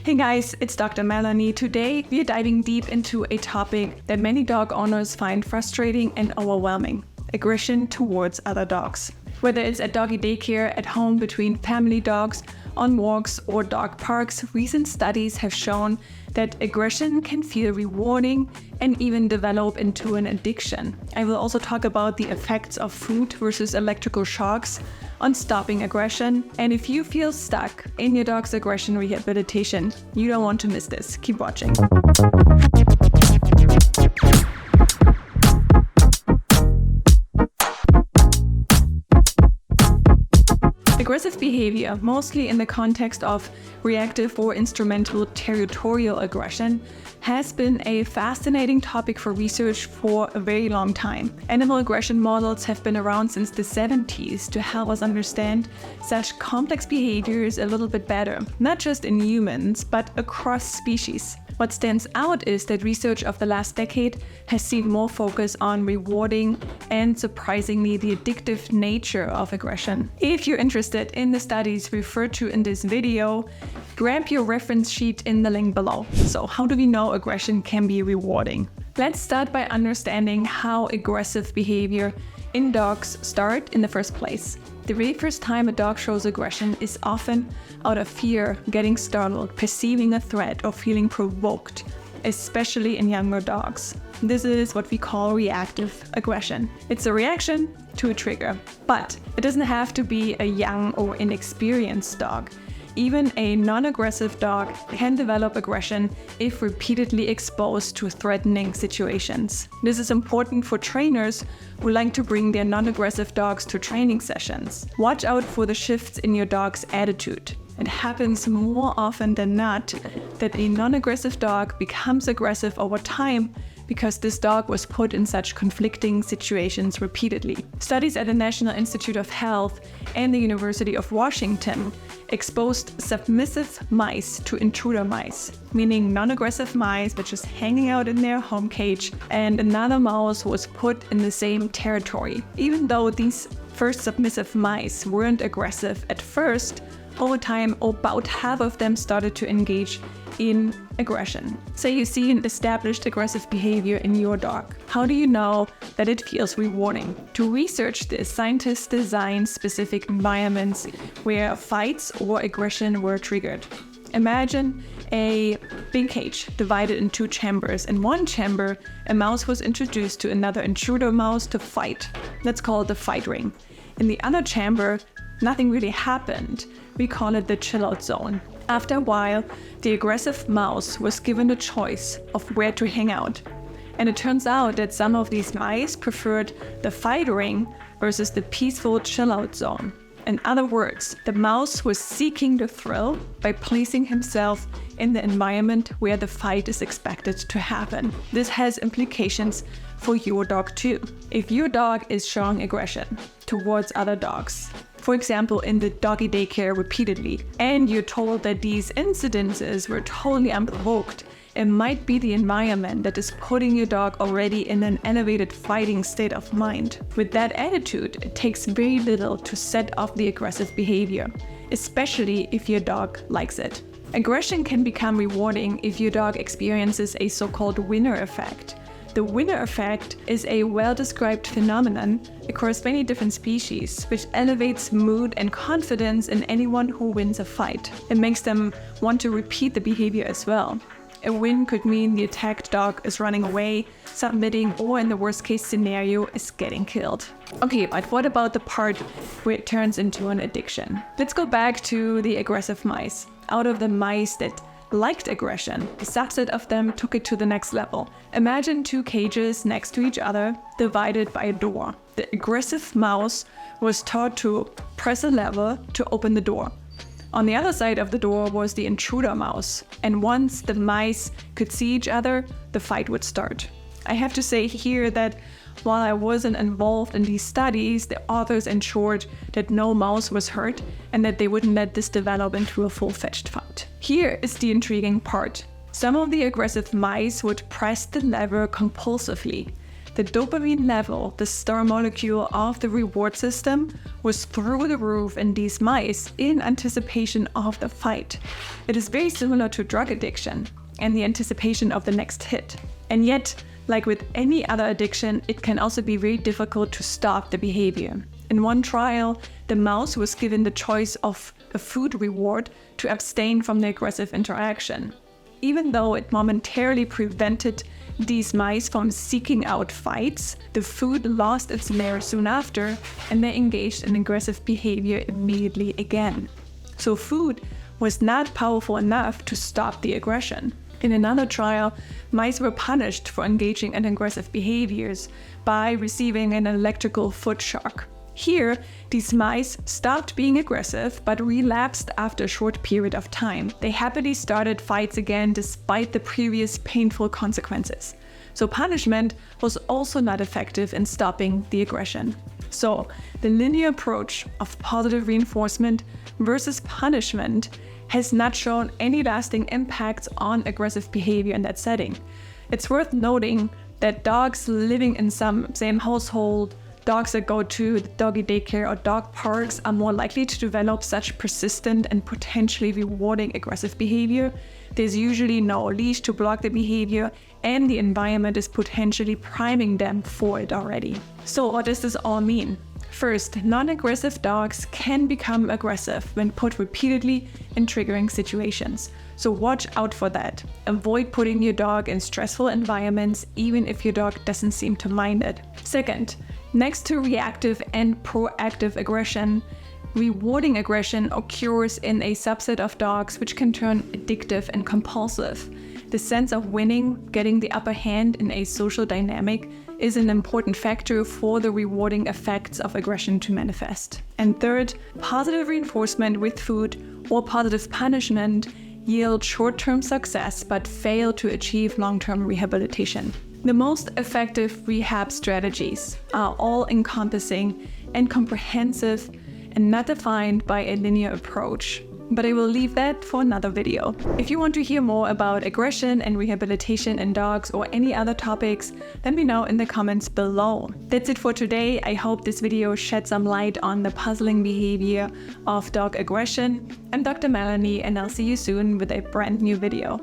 Hey guys, it's Dr. Melanie. Today we are diving deep into a topic that many dog owners find frustrating and overwhelming: aggression towards other dogs. Whether it's at doggy daycare, at home, between family dogs, on walks or dog parks, recent studies have shown that aggression can feel rewarding and even develop into an addiction. I will also talk about the effects of food versus electrical shocks on stopping aggression. And if you feel stuck in your dog's aggression rehabilitation, you don't want to miss this. Keep watching. Aggressive behavior, mostly in the context of reactive or instrumental territorial aggression, has been a fascinating topic for research for a very long time. Animal aggression models have been around since the 70s to help us understand such complex behaviors a little bit better, not just in humans, but across species. What stands out is that research of the last decade has seen more focus on rewarding and, surprisingly, the addictive nature of aggression. If you're interested in the studies referred to in this video, grab your reference sheet in the link below. So how do we know aggression can be rewarding? Let's start by understanding how aggressive behavior in dogs start in the first place. The very first time a dog shows aggression is often out of fear, getting startled, perceiving a threat, or feeling provoked, especially in younger dogs. This is what we call reactive aggression. It's a reaction to a trigger, but it doesn't have to be a young or inexperienced dog. Even a non-aggressive dog can develop aggression if repeatedly exposed to threatening situations. This is important for trainers who like to bring their non-aggressive dogs to training sessions. Watch out for the shifts in your dog's attitude. It happens more often than not that a non-aggressive dog becomes aggressive over time because this dog was put in such conflicting situations repeatedly. Studies at the National Institute of Health and the University of Washington exposed submissive mice to intruder mice, meaning non-aggressive mice were just hanging out in their home cage, and another mouse was put in the same territory. Even though these first submissive mice weren't aggressive at first, over time about half of them started to engage in aggression. Say you see an established aggressive behavior in your dog. How do you know that it feels rewarding? To research this, scientists designed specific environments where fights or aggression were triggered. Imagine a big cage divided in two chambers. In one chamber, a mouse was introduced to another intruder mouse to fight. Let's call it the fight ring. In the other chamber, nothing really happened. We call it the chillout zone. After a while, the aggressive mouse was given the choice of where to hang out. And it turns out that some of these mice preferred the fight ring versus the peaceful chillout zone. In other words, the mouse was seeking the thrill by placing himself in the environment where the fight is expected to happen. This has implications for your dog too. If your dog is showing aggression towards other dogs, for example, in the doggy daycare repeatedly, and you're told that these incidences were totally unprovoked, it might be the environment that is putting your dog already in an elevated fighting state of mind. With that attitude, it takes very little to set off the aggressive behavior, especially if your dog likes it. Aggression can become rewarding if your dog experiences a so-called winner effect. The winner effect is a well-described phenomenon across many different species, which elevates mood and confidence in anyone who wins a fight. It makes them want to repeat the behavior as well. A win could mean the attacked dog is running away, submitting, or in the worst case scenario, is getting killed. Okay, but what about the part where it turns into an addiction? Let's go back to the aggressive mice. Out of the mice that liked aggression, a subset of them took it to the next level. Imagine two cages next to each other, divided by a door. The aggressive mouse was taught to press a lever to open the door. On the other side of the door was the intruder mouse, and once the mice could see each other, the fight would start. I have to say here that while I wasn't involved in these studies, the authors ensured that no mouse was hurt and that they wouldn't let this develop into a full-fledged fight. Here is the intriguing part. Some of the aggressive mice would press the lever compulsively. the dopamine level, the star molecule of the reward system, was through the roof in these mice in anticipation of the fight. It is very similar to drug addiction and the anticipation of the next hit. And yet, like with any other addiction, it can also be very difficult to stop the behavior. In one trial, the mouse was given the choice of a food reward to abstain from the aggressive interaction. Even though it momentarily prevented these mice from seeking out fights, the food lost its lair soon after, and they engaged in aggressive behavior immediately again. So food was not powerful enough to stop the aggression. In another trial, mice were punished for engaging in aggressive behaviors by receiving an electrical foot shock. Here, these mice stopped being aggressive but relapsed after a short period of time. They happily started fights again despite the previous painful consequences. So punishment was also not effective in stopping the aggression. So the linear approach of positive reinforcement versus punishment has not shown any lasting impacts on aggressive behavior in that setting. It's worth noting that dogs living in some same household, dogs that go to doggy daycare or dog parks are more likely to develop such persistent and potentially rewarding aggressive behavior. There's usually no leash to block the behavior, and the environment is potentially priming them for it already. So what does this all mean? First, non-aggressive dogs can become aggressive when put repeatedly in triggering situations. So watch out for that. Avoid putting your dog in stressful environments, even if your dog doesn't seem to mind it. Second, next to reactive and proactive aggression, rewarding aggression occurs in a subset of dogs which can turn addictive and compulsive. The sense of winning, getting the upper hand in a social dynamic, is an important factor for the rewarding effects of aggression to manifest. And third, positive reinforcement with food or positive punishment yield short-term success but fail to achieve long-term rehabilitation. The most effective rehab strategies are all-encompassing and comprehensive and not defined by a linear approach. But I will leave that for another video. If you want to hear more about aggression and rehabilitation in dogs or any other topics, let me know in the comments below. That's it for today. I hope this video shed some light on the puzzling behavior of dog aggression. I'm Dr. Melanie, and I'll see you soon with a brand new video.